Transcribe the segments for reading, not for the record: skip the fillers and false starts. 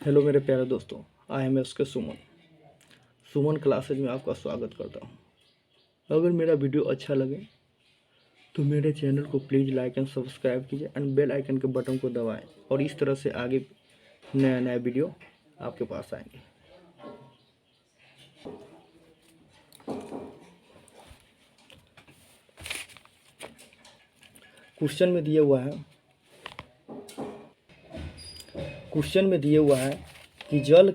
Hello मेरे प्यारे दोस्तों, आई एम एस के सुमन क्लासेज में आपका स्वागत करता हूँ। अगर मेरा वीडियो अच्छा लगे तो मेरे चैनल को प्लीज़ लाइक एंड सब्सक्राइब कीजिए एंड बेल आइकन के बटन को दबाएं और इस तरह से आगे नया नया वीडियो आपके पास आएंगे। क्वेश्चन में दिया हुआ है कि जल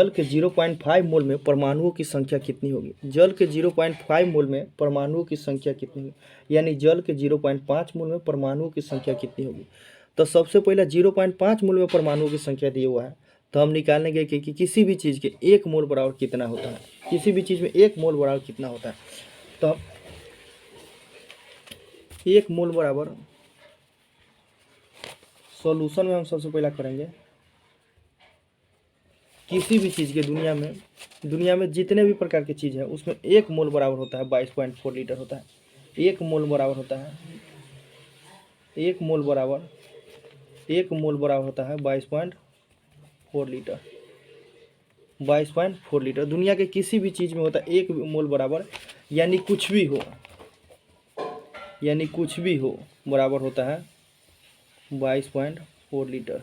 के 0.5 मोल में परमाणुओं की संख्या कितनी होगी। जल के 0.5 मोल में परमाणुओं की संख्या कितनी होगी, यानी जल के 0.5 मोल में परमाणुओं की संख्या कितनी होगी। तो सबसे पहले 0.5 मोल में परमाणुओं की संख्या दिया हुआ है, तो हम निकालेंगे कि किसी भी चीज़ के 1 मोल बराबर कितना होता है। किसी भी चीज़ में 1 मोल बराबर कितना होता है, तो 1 मोल बराबर सॉल्यूशन में हम सबसे पहला करेंगे किसी भी चीज़ के दुनिया में जितने भी प्रकार की चीज़ है उसमें 1 मोल बराबर होता है 22.4 लीटर होता है। 1 मोल बराबर होता है 22.4 लीटर। 22.4 लीटर दुनिया के किसी भी चीज़ में होता है 1 मोल बराबर, यानी कुछ भी हो बराबर होता है 22.4 लीटर।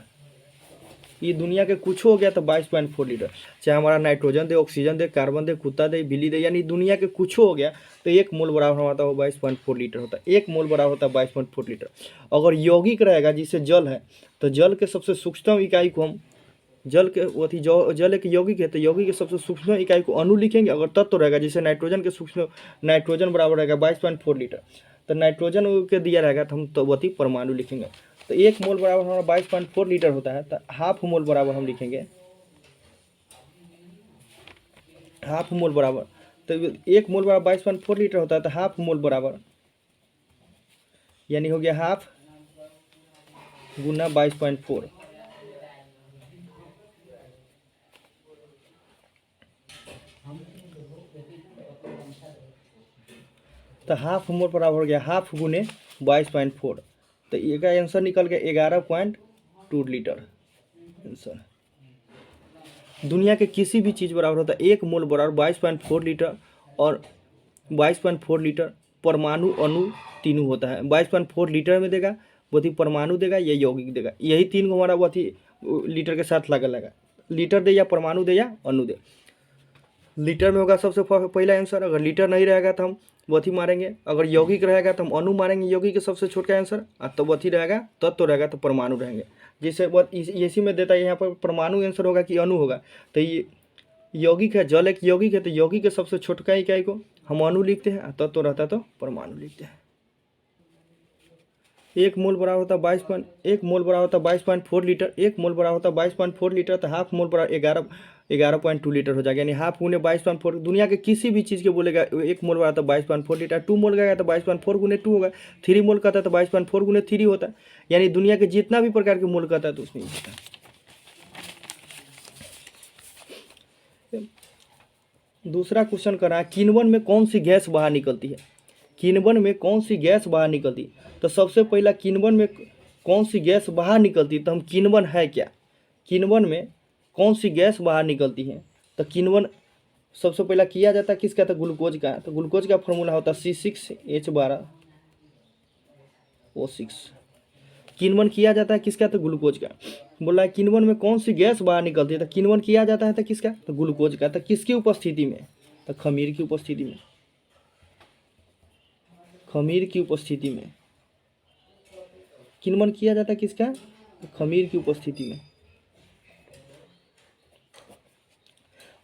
ये दुनिया के कुछ हो गया तो 22.4 लीटर, चाहे हमारा नाइट्रोजन दे, ऑक्सीजन दे, कार्बन दे, कुत्ता दे, बिल्ली दे, यानी दुनिया के कुछ हो गया तो 1 मोल बराबर होता है 22.4 लीटर होता है। 1 मोल बराबर होता है 22.4 लीटर। अगर यौगिक रहेगा जिसे जल है, तो जल के सबसे सूक्ष्म इकाई को हम जल एक यौगिक है तो यौगिक के सबसे सूक्ष्म इकाई को अणु लिखेंगे। अगर तत्व रहेगा जैसे नाइट्रोजन बराबर रहेगा 22.4 लीटर, तो नाइट्रोजन के दिया रहेगा तो हम वही परमाणु लिखेंगे। तो 1 मोल बराबर हमारा 22.4 लीटर होता है, तो हाफ मोल बराबर हम लिखेंगे हाफ मोल बराबर। तो 1 मोल बराबर 22.4 लीटर होता है, तो हाफ मोल बराबर यानी हो गया हाफ गुना 22.4। तो हाफ मोल बराबर हो गया हाफ गुने 22.4, तो इसका आंसर निकल गया 11.2 लीटर आंसर। दुनिया के किसी भी चीज़ बराबर होता है 1 मोल बराबर 22.4 लीटर, और 22.4 लीटर परमाणु अणु तीनों होता है। 22.4 लीटर में देगा वही परमाणु देगा या यौगिक देगा, यही तीन को हमारा वही लीटर के साथ लगा लीटर दे या परमाणु दे या अणु दे। लीटर में होगा सबसे पहला आंसर। अगर लीटर नहीं रहेगा तो हम वही मारेंगे, अगर यौगिक रहेगा तो हम अणु मारेंगे, यौगिक के सबसे छोटा आंसर। तो वही रहेगा, तत्व रहेगा तो परमाणु रहेंगे। जिससे इसी में देता है यहाँ पर परमाणु आंसर होगा कि अणु होगा। तो ये यौगिक है, जल एक यौगिक है, तो यौगिक के सबसे छोटका इकाई को हम अणु लिखते हैं, तत्व रहता है तो परमाणु लिखते हैं। 1 मोल बराबर होता है 22.4 लीटर। 1 मोल बराबर होता है 22.4 लीटर, तो हाफ मोल बराबर 11.2 लीटर हो जाएगा, यानी हाफ गुने 22.4। दुनिया के किसी भी चीज़ के बोलेगा 1 मोल बराबर होता है 22.4 लीटर। 2 मोल गया तो 22.4 गुने 2 होगा। 3 मोल कहता है तो 22.4 गुने 3 होता है, यानी दुनिया के जितना भी प्रकार के मोल कहता है तो उसमें ही होता है। दूसरा क्वेश्चन कर रहा है किण्वन में कौन सी गैस बाहर निकलती है। किण्वन में कौन सी गैस बाहर निकलती है, तो सबसे पहला किण्वन में कौन सी गैस बाहर निकलती है, तो हम किण्वन है क्या, किण्वन में कौन सी गैस बाहर निकलती है। तो किण्वन सबसे पहला किया जाता है किसका, तो ग्लूकोज का। तो ग्लूकोज का फॉर्मूला होता है C6H12O6। किण्वन किया जाता है किसका, तो ग्लूकोज का। बोला है किण्वन में कौन सी गैस बाहर निकलती है, तो किण्वन किया जाता है तो किसका, तो ग्लूकोज का। तो किसकी उपस्थिति में, तो खमीर की उपस्थिति में। खमीर की उपस्थिति में किण्वन किया जाता है किसका, तो खमीर की उपस्थिति में।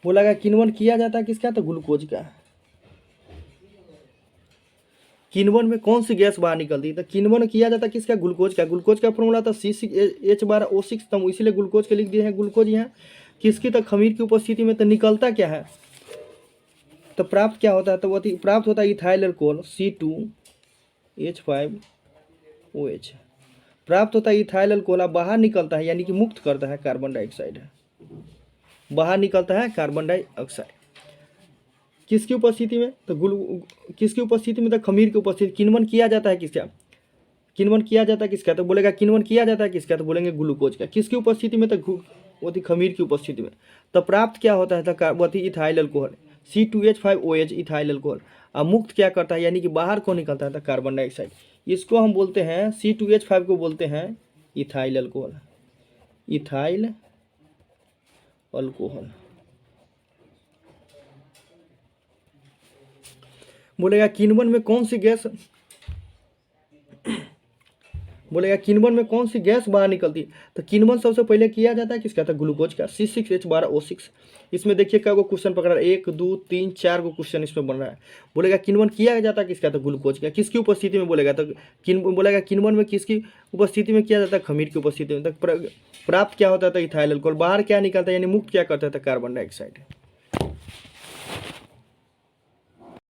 बोला गया किण्वन किया जाता है किसका, तो ग्लूकोज का। किण्वन में कौन सी गैस बाहर निकलती है, तो किण्वन किया जाता है किसका, ग्लूकोज का। ग्लूकोज का फॉर्मूला था C6H12O6, तो हम इसीलिए ग्लूकोज के लिख दिए हैं ग्लूकोज यहाँ किसकी, तो खमीर की उपस्थिति में। तो निकलता क्या है, तो प्राप्त क्या होता है, तो वही प्राप्त होता है इथाइल अल्कोहल C2H5OH प्राप्त होता है इथाइल अल्कोहल। बाहर निकलता है यानी कि मुक्त करता है कार्बन डाइऑक्साइड, बाहर निकलता है कार्बन डाइऑक्साइड किसकी उपस्थिति में, तो किसकी उपस्थिति में, तो खमीर की उपस्थिति। किण्वन किया जाता है किसका, किण्वन किया जाता है किसका, तो बोलेगा किण्वन किया जाता है किसका, तो बोलेंगे ग्लूकोज का। किसकी उपस्थिति में, तो वो थी खमीर की उपस्थिति में। तो प्राप्त क्या होता है, तो वो थी ethyl alcohol, C2H5OH ethyl alcohol. और मुक्त क्या करता है, यानी कि बाहर को निकलता है, तो कार्बन डाइऑक्साइड। इसको हम बोलते हैं C2H5 को बोलते हैं इथाइल अल्कोहल, इथाइल अल्कोहल। बोलेगा किण्वन में कौन सी गैस, बोलेगा किण्वन में कौन सी गैस बाहर निकलती है, तो किण्वन सबसे पहले किया जाता है किसका, था ग्लूकोज का, C6H12O6। इसमें देखिए क्या को क्वेश्चन पकड़ा, 1 2 3 4 को क्वेश्चन इसमें बन रहा है। बोलेगा किण्वन किया जाता है किसका, तो ग्लूकोज का, किसकी उपस्थिति में, बोलेगा तो बोलेगा किण्वन में किसकी उपस्थिति में किया जाता है, खमीर की उपस्थिति में। तक प्राप्त क्या होता है, इथाइल अल्कोहल। बाहर क्या निकलता है, यानी मुक्त क्या करता है, कार्बन डाइऑक्साइड।